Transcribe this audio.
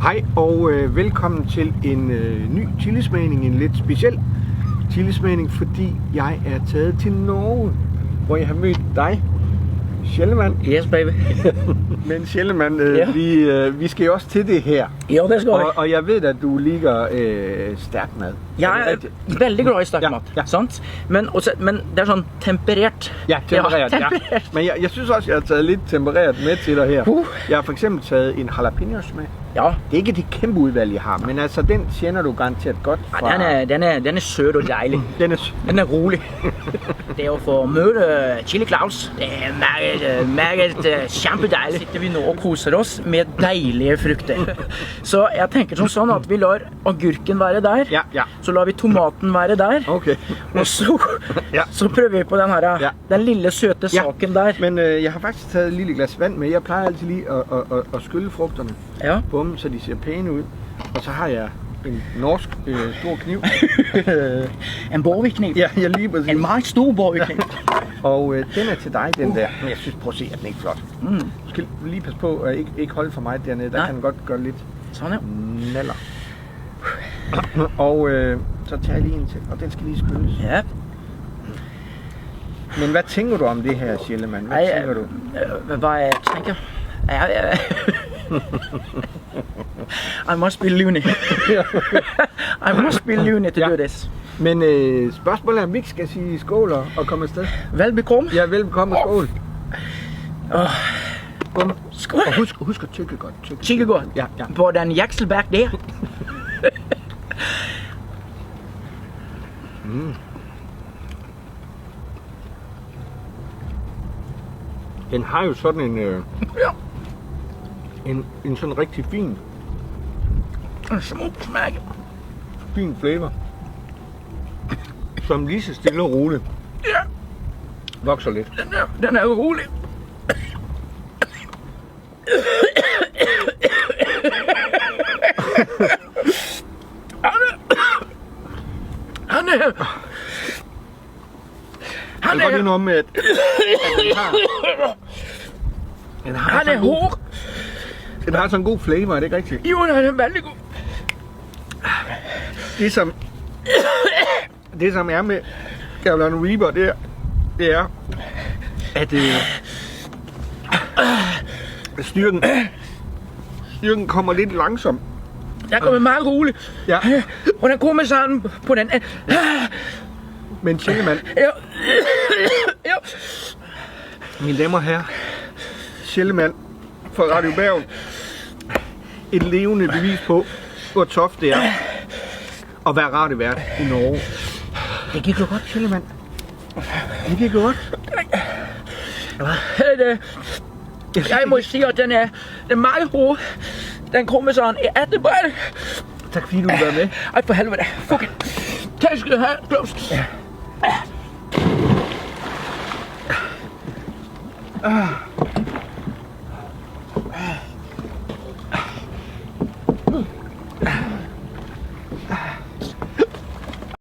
Hej og velkommen til en ny chilismagning, en lidt speciel chilismagning, fordi jeg er taget til Norge, hvor jeg har mødt dig, Schellemand. Yes, baby. Men Schellemand, vi skal jo også til det her. Jo, det skal vi. Og jeg ved, at du liker stærk mad. Jeg er veldig glad i stærk mat, ja. sant? Men det er sådan tempereret. Ja, tempereret, ja. Tempereret. Men jeg synes også, jeg har taget lidt tempereret med til dig her. Jeg har for eksempel taget en jalapenos med. Ja. Det er ikke det kæmpe udvalg, jeg har, men altså den tjener du garanteret godt fra. Ja, den er sød og dejlig. Den er rolig. Det er jo for at møde Chili Claus. Det er meget kjempedejlig. Sitter vi nå og koser oss med dejlige frukter. Så jeg tenker som sånn at vi lar agurken være der. Ja. Så lar vi tomaten være der. Okay. Og så prøver vi på den her, den lille søte saken der. Men jeg har faktisk taget et lille glas vand med. Jeg plejer altid lige at skylle frugterne. Ja. Bum, så de ser pæne ud. Og så har jeg en norsk stor kniv. En borvikniv. Ja, lige præcis. En meget stor borvikniv. Ja. Og den er til dig, den der. Men jeg synes, prøv at se, at den ikke er flot. Du skal lige passe på at ikke holde for meget dernede. Der kan den godt gøre lidt naller. Og så tager jeg lige en til, og den skal lige skylles. Ja. Men hvad tænker du om det her, Schellemand? Hvad tænker du? Hvad jeg tænker? I must be loony. I must be loony to do this. Men spørgsmålet er, om vi ikke skal sige skål og komme afsted? Velbekomme. Ja, velbekomme og skål. Skål. Og husk at tykke godt. Tykke godt. Ja. På den jakselbærk der. Den har jo sådan en sådan rigtig fin Smag. Fin flavor, som lige så stille og roligt vokser lidt. Den er rolig. Han er godt om, at han er hård. Den har sådan en god flavor, er det ikke rigtigt? Jo, den er veldig god. Det som er med Carolina Reaper, det er at styrken kommer lidt langsomt. Jeg kommer meget roligt. Ja. Og den kommer sådan på den. Men Schellemand. Ja. Mine damer og herrer, Schellemand fra Radio Bergen. Et levende bevis på, hvor toft det er at være radiovært i Norge. Det gik jo godt, Schellemand. Det gik jo godt. Jeg må sige, at den er meget hård. Den kommer sådan i ættebræt. Tak fordi du vil være med. Ej, for helvede. Fuck it. Tak skal du have, Claus. Ja.